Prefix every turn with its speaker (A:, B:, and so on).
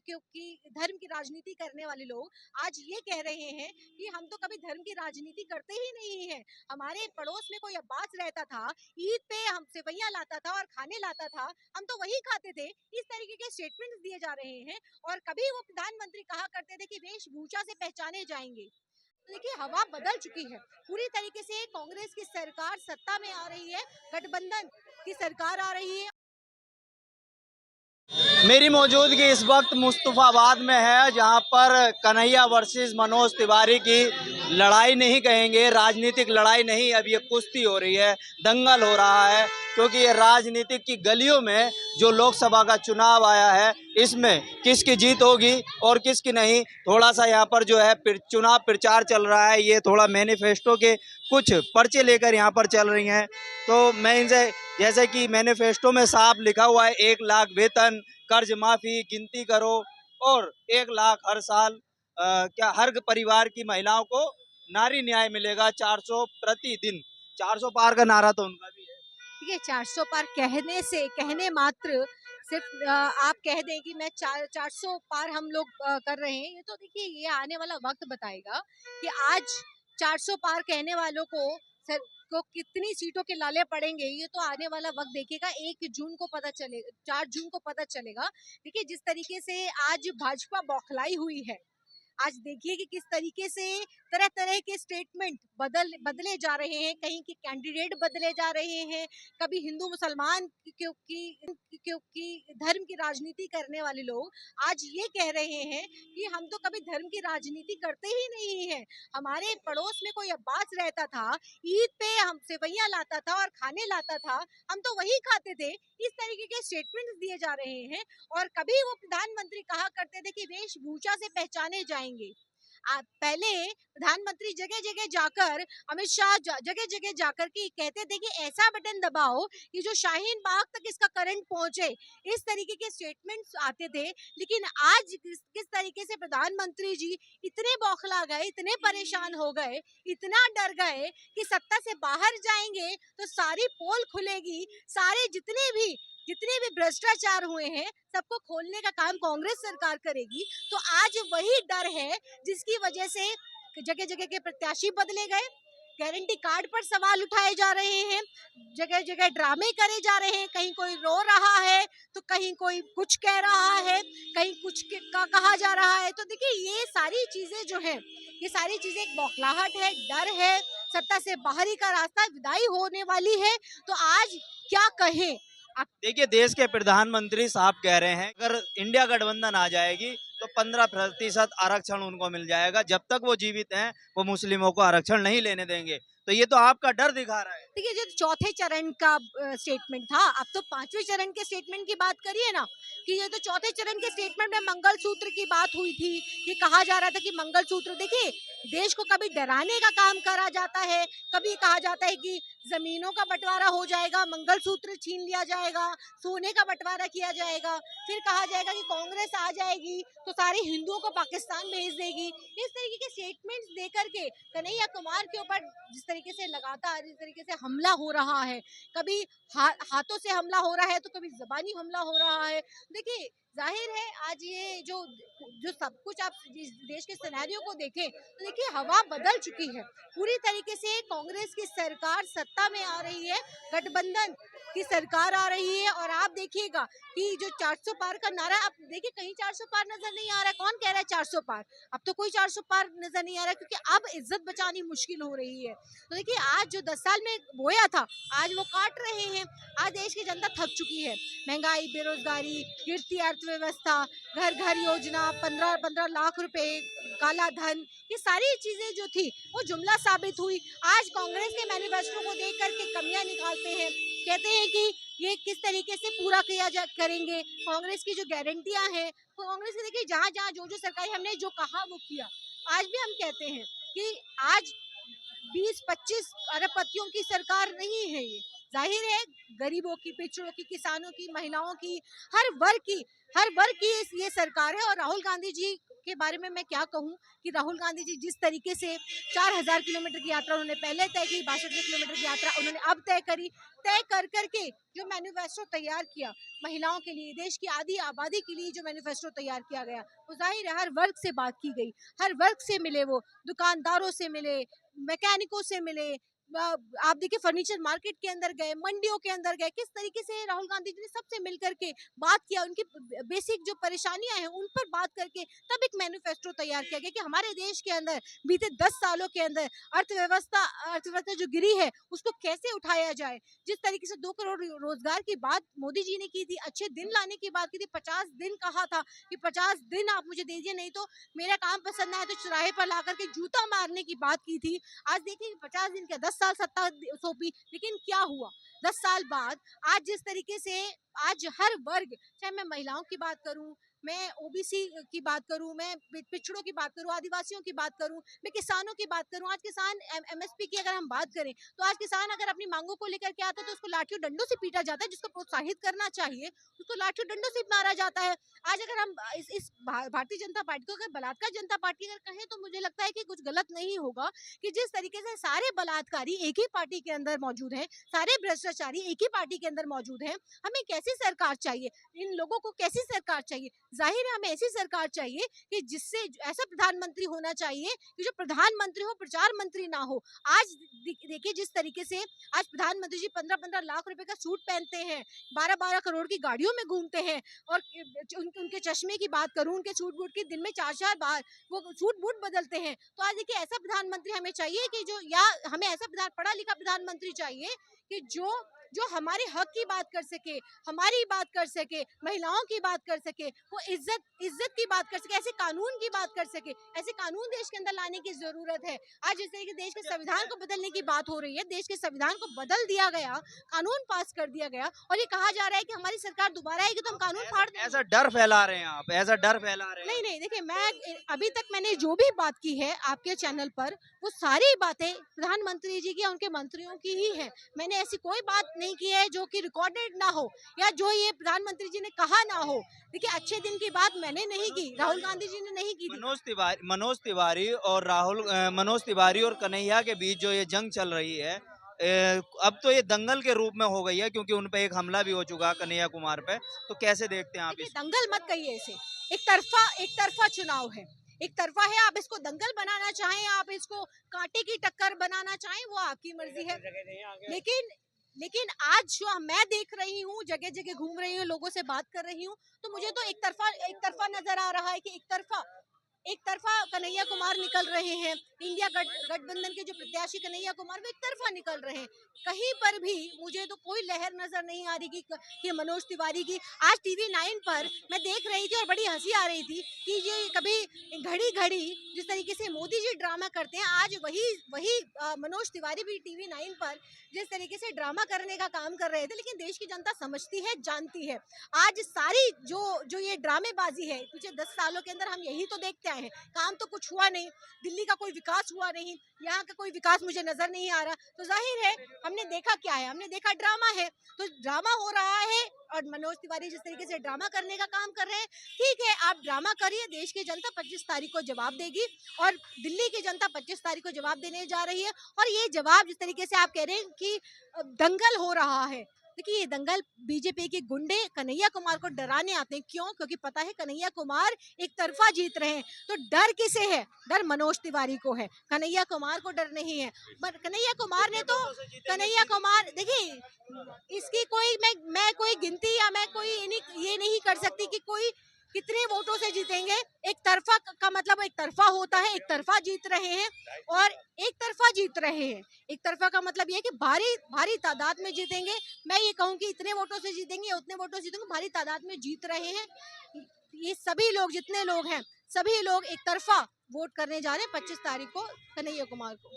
A: क्योंकि धर्म की राजनीति करने वाले लोग आज ये कह रहे हैं कि हम तो कभी धर्म की राजनीति करते ही नहीं है। हमारे पड़ोस में कोई अब्बास रहता था, ईद पे हम सेवैयां लाता था और खाने लाता था, हम तो वही खाते थे। इस तरीके के स्टेटमेंट्स दिए जा रहे हैं। और कभी वो प्रधानमंत्री कहा करते थे कि वेशभूषा से पहचाने जाएंगे। तो देखिए हवा बदल चुकी है पूरी तरीके से। कांग्रेस की सरकार सत्ता में आ रही है, गठबंधन की सरकार आ रही है।
B: मेरी मौजूदगी इस वक्त मुस्तफाबाद में है, जहां पर कन्हैया वर्सेस मनोज तिवारी की लड़ाई नहीं कहेंगे, राजनीतिक लड़ाई नहीं, अब ये कुश्ती हो रही है, दंगल हो रहा है। क्योंकि ये राजनीतिक की गलियों में जो लोकसभा का चुनाव आया है, इसमें किसकी जीत होगी और किसकी नहीं, थोड़ा सा यहाँ पर जो है चुनाव प्रचार चल रहा है। ये थोड़ा मैनिफेस्टो के कुछ पर्चे लेकर यहाँ पर चल रही हैं। तो मैं इनसे, जैसे कि मैनिफेस्टो में साफ लिखा हुआ है 1 लाख वेतन, कर्ज माफी, गिनती करो, और 1 लाख हर साल, क्या हर परिवार की महिलाओं को नारी न्याय मिलेगा, 400 प्रतिदिन। 400 पार का नारा तो उनका भी है।
A: देखिए 400 पार कहने मात्र सिर्फ आप कह दें कि मैं 400 पार हम लोग कर रहे हैं, ये तो देखिए ये आने वाला वक्त बताएगा कि आज 400 पार कहने वालों को सर को कितनी सीटों के लाले पड़ेंगे। ये तो आने वाला वक्त देखेगा। 1 जून को पता चलेगा, 4 जून को पता चलेगा। देखिए जिस तरीके से आज भाजपा बौखलाई हुई है, आज देखिए कि किस तरीके से तरह तरह के स्टेटमेंट बदले जा रहे हैं, कहीं के कैंडिडेट बदले जा रहे हैं। कभी हिंदू मुसलमान क्योंकि धर्म की राजनीति करने वाले लोग आज ये कह रहे हैं कि हम तो कभी धर्म की राजनीति करते ही नहीं है। हमारे पड़ोस में कोई अब्बास रहता था, ईद पे हम सेवैयां लाता था और खाने लाता था, हम तो वही खाते थे। इस तरीके के स्टेटमेंट्स दिए जा रहे हैं। और कभी वो प्रधानमंत्री कहा करते थे कि वेशभूषा से पहचाने जाएंगे। पहले प्रधानमंत्री जगह जगह जाकर, अमित शाह जगह जगह जाकर के कहते थे कि ऐसा बटन दबाओ कि जो शाहीन बाग तक इसका करंट पहुंचे। इस तरीके के स्टेटमेंट्स आते थे। लेकिन आज किस तरीके से प्रधानमंत्री जी इतने बौखला गए, इतने परेशान हो गए, इतना डर गए कि सत्ता से बाहर जाएंगे तो सारी पोल खुलेगी, सारे जितने भी भ्रष्टाचार हुए हैं सबको खोलने का काम कांग्रेस सरकार करेगी। तो आज वही डर है जिसकी वजह से जगह जगह के प्रत्याशी बदले गए, गारंटी कार्ड पर सवाल उठाए जा रहे हैं, जगह जगह ड्रामे करे जा रहे हैं। कहीं कोई रो रहा है तो कहीं कोई कुछ कह रहा है, कहीं कुछ का कहा जा रहा है। तो देखिए ये सारी चीजें जो है, ये सारी चीजें एक बौखलाहट है, डर है, सत्ता से बाहरी का रास्ता, विदाई होने वाली है। तो आज क्या कहें।
B: देखिए, देश के प्रधानमंत्री साहब कह रहे हैं अगर इंडिया गठबंधन आ जाएगी तो 15% आरक्षण उनको मिल जाएगा। जब तक वो जीवित हैं वो मुस्लिमों को आरक्षण नहीं लेने देंगे। तो ये तो आपका डर दिखा रहा है।
A: देखिए जो चौथे चरण का स्टेटमेंट था, अब तो 5वें चरण के स्टेटमेंट की बात करिए ना। कि ये तो चौथे चरण के स्टेटमेंट में मंगलसूत्र की बात हुई थी। ये कहा जा रहा था कि मंगलसूत्र, देखिए देश को कभी डराने का काम करा जाता है, कभी कहा जाता है कि जमीनों का बंटवारा हो जाएगा, मंगलसूत्र छीन लिया जाएगा, सोने का बंटवारा किया जाएगा, फिर कहा जाएगा कि कांग्रेस आ जाएगी तो सारे हिंदुओं को पाकिस्तान भेज देगी। इस तरीके के स्टेटमेंट्स देकर के कन्हैया कुमार के ऊपर जिस तरीके से लगातार इस तरीके से हमला हो रहा है, कभी हाथों से हमला हो रहा है तो कभी जबानी हमला हो रहा है। देखिए जाहिर है आज ये जो जो सब कुछ आप इस देश के सिनेरियो को देखें तो देखिए हवा बदल चुकी है पूरी तरीके से। कांग्रेस की सरकार सत्ता में आ रही है, गठबंधन की सरकार आ रही है। और आप देखिएगा कि जो 400 पार का नारा, आप देखिए कहीं 400 पार नजर नहीं आ रहा है। कौन कह रहा है 400 पार? अब तो कोई 400 पार नजर नहीं आ रहा है, क्योंकि अब इज्जत बचानी मुश्किल हो रही है। तो देखिए आज जो 10 साल में बोया था आज वो काट रहे हैं। आज देश की जनता थक चुकी है। महंगाई, बेरोजगारी, गिरती अर्थव्यवस्था, घर घर योजना, 15-15 लाख रुपए, काला धन, ये सारी चीजें जो थी वो जुमला साबित हुई। आज कांग्रेस के मैनिफेस्टो को देख करके कमियां निकालते हैं, कहते हैं कि ये किस तरीके से पूरा करेंगे। कांग्रेस की जो गारंटियां हैं, तो कांग्रेस की देखिए जहां जहां जो सरकारी हमने जो कहा वो किया। आज भी हम कहते हैं कि आज 20-25 अरबपतियों की सरकार नहीं है ये, जाहिर है गरीबों की, पिछड़ों की, किसानों की, महिलाओं की, हर वर्ग की ये सरकार है। और राहुल गांधी जी के बारे में मैं क्या कहूँ कि राहुल गांधी जी जिस तरीके से 4,000 किलोमीटर की यात्रा उन्होंने पहले तय की, 62 किलोमीटर की यात्रा उन्होंने अब तय करी, तय कर करके जो मैनिफेस्टो तैयार किया महिलाओं के लिए, देश की आधी आबादी के लिए जो मैनिफेस्टो तैयार किया गया, वो जाहिर है हर वर्ग से बात की गई, हर वर्ग से मिले, वो दुकानदारों से मिले, मैकेनिकों से मिले, आप देखिए फर्नीचर मार्केट के अंदर गए, मंडियों के अंदर गए, किस तरीके से राहुल गांधी जी ने सबसे मिलकर के बात किया, उनकी बेसिक जो परेशानियां हैं उन पर बात करके तब एक मैनिफेस्टो तैयार किया गया कि हमारे देश के अंदर बीते 10 सालों के अंदर अर्थव्यवस्था जो गिरी है उसको कैसे उठाया जाए। जिस तरीके से 2 करोड़ रोजगार की बात मोदी जी ने की थी, अच्छे दिन लाने की बात की थी, 50 दिन कहा था कि 50 दिन आप मुझे दीजिए, नहीं तो मेरा काम पसंद ना आए तो चौराहे पर ला करके जूता मारने की बात की थी। आज देखिए 50 दिन क्या 10 साल सत्ता सौंपी, लेकिन क्या हुआ 10 साल बाद? आज जिस तरीके से आज हर वर्ग, चाहे मैं महिलाओं की बात करूं, मैं ओबीसी की बात करूं, मैं पिछड़ों की बात करूं, आदिवासियों की बात करूं, मैं किसानों की बात करूं, आज किसान एमएसपी की अगर हम बात करें तो आज किसान अगर अपनी मांगों को लेकर के आता है तो उसको लाठियों डंडों से पीटा जाता है, जिसको प्रोत्साहित करना चाहिए उसको लाठियों डंडों से मारा जाता है। आज अगर हम इस भारतीय जनता पार्टी को अगर बलात्कार जनता पार्टी अगर कहें तो मुझे लगता है कि कुछ गलत नहीं होगा कि जिस तरीके से सारे बलात्कारी एक ही पार्टी के अंदर मौजूद हैं, सारे भ्रष्टाचारी एक ही पार्टी के अंदर मौजूद हैं, हमें कैसी सरकार चाहिए, इन लोगों को कैसी सरकार चाहिए? जाहिर है हमें ऐसी सरकार चाहिए कि जिससे ऐसा प्रधानमंत्री होना चाहिए कि जो प्रधानमंत्री हो, प्रचार मंत्री ना हो। आज देखिए जिस तरीके से आज प्रधानमंत्री जी 15-15 लाख रुपए का सूट पहनते हैं, 12-12 करोड़ की गाड़ियों में घूमते हैं, और उनके चश्मे की बात करूं, उनके सूट बूट की दिन में 4-4 बार वो सूट बूट बदलते हैं। तो आज देखिए ऐसा प्रधानमंत्री हमें चाहिए कि जो, या हमें ऐसा पढ़ा लिखा प्रधानमंत्री चाहिए कि जो हमारे हक की बात कर सके, हमारी बात कर सके, महिलाओं की बात कर सके, वो इज्जत की बात कर सके, ऐसे कानून की बात कर सके, ऐसे कानून देश के अंदर लाने की जरूरत है। आज जिस तरीके देश के संविधान को बदलने की बात हो रही है, देश के संविधान को बदल दिया गया, कानून पास कर दिया गया, और ये कहा जा रहा है कि हमारी सरकार दोबारा आएगी तो हम कानून फाड़ देंगे।
B: ऐसा डर फैला रहे हैं आप, ऐसा डर फैला रहे हैं।
A: नहीं, देखिए मैं अभी तक मैंने जो भी बात की है आपके चैनल पर, वो सारी बातें प्रधानमंत्री जी की या उनके मंत्रियों की ही है। मैंने ऐसी कोई बात नहीं की है जो कि रिकॉर्डेड ना हो, या जो ये प्रधानमंत्री जी ने कहा ना हो। देखिए अच्छे दिन की बात मैंने नहीं की, राहुल गांधी जी ने नहीं की थी।
B: मनोज तिवारी और कन्हैया के बीच जो ये जंग चल रही है, अब तो ये दंगल के रूप में हो गई है, क्योंकि उन पे एक हमला भी हो चुका है कन्हैया कुमार पे। तो कैसे देखते हैं आप
A: देखिए
B: इस?
A: दंगल मत कहिए इसे, एक तरफा चुनाव है, एक तरफा है। आप इसको दंगल बनाना चाहें, आप इसको कांटे की टक्कर बनाना चाहें, वो आपकी मर्जी है। लेकिन आज जो मैं देख रही हूँ, जगह जगह घूम रही हूँ, लोगों से बात कर रही हूँ, तो मुझे तो एक तरफा नजर आ रहा है कि एक तरफा कन्हैया कुमार निकल रहे हैं। इंडिया गठबंधन के जो प्रत्याशी कन्हैया कुमार, वो एक तरफा निकल रहे हैं। कहीं पर भी मुझे तो कोई लहर नजर नहीं आ रही कि मनोज तिवारी की। आज टीवी 9 पर मैं देख रही थी और बड़ी हंसी आ रही थी कि ये कभी घड़ी घड़ी जिस तरीके से मोदी जी ड्रामा करते हैं, आज वही मनोज तिवारी भी टीवी 9 पर जिस तरीके से ड्रामा करने का काम कर रहे थे। लेकिन देश की जनता समझती है, जानती है। आज सारी जो ये ड्रामेबाजी है, पिछले 10 सालों के अंदर हम यही तो देखते आए हैं। काम तो कुछ हुआ नहीं, दिल्ली का कोई विकास हुआ नहीं, यहाँ का कोई विकास मुझे नजर नहीं आ रहा। तो जाहिर है हमने देखा क्या है, हमने देखा ड्रामा है। तो ड्रामा हो रहा है और मनोज तिवारी जिस तरीके से ड्रामा करने का काम कर रहे हैं, ठीक है आप ड्रामा करिए, देश की जनता 25 तारीख को जवाब देगी, और दिल्ली की जनता 25 तारीख को जवाब देने जा रही है। और ये जवाब जिस तरीके से आप कह रहे हैं कि दंगल हो रहा है, देखिए ये दंगल बीजेपी के गुंडे कन्हैया कुमार को डराने आते हैं। क्यों? क्योंकि पता है कन्हैया कुमार एक तरफा जीत रहे हैं। तो डर किसे है? डर मनोज तिवारी को है, कन्हैया कुमार को डर नहीं है। कन्हैया कुमार ने तो, कन्हैया कुमार देखिए इसकी कोई मैं कोई गिनती या मैं कोई ये नहीं कर सकती कि कोई कितने वोटों से जीतेंगे। एक तरफा का मतलब एक तरफा होता है, एक तरफा जीत रहे हैं, और एक तरफा जीत रहे हैं। एक तरफा का मतलब ये है कि भारी तादाद में जीतेंगे। मैं ये कहूँ कि इतने वोटों से जीतेंगे या उतने वोटों से जीतेंगे, भारी तादाद में जीत रहे हैं। ये सभी लोग, जितने लोग हैं, सभी लोग एक तरफा वोट करने जा रहे हैं 25 तारीख को कन्हैया कुमार को।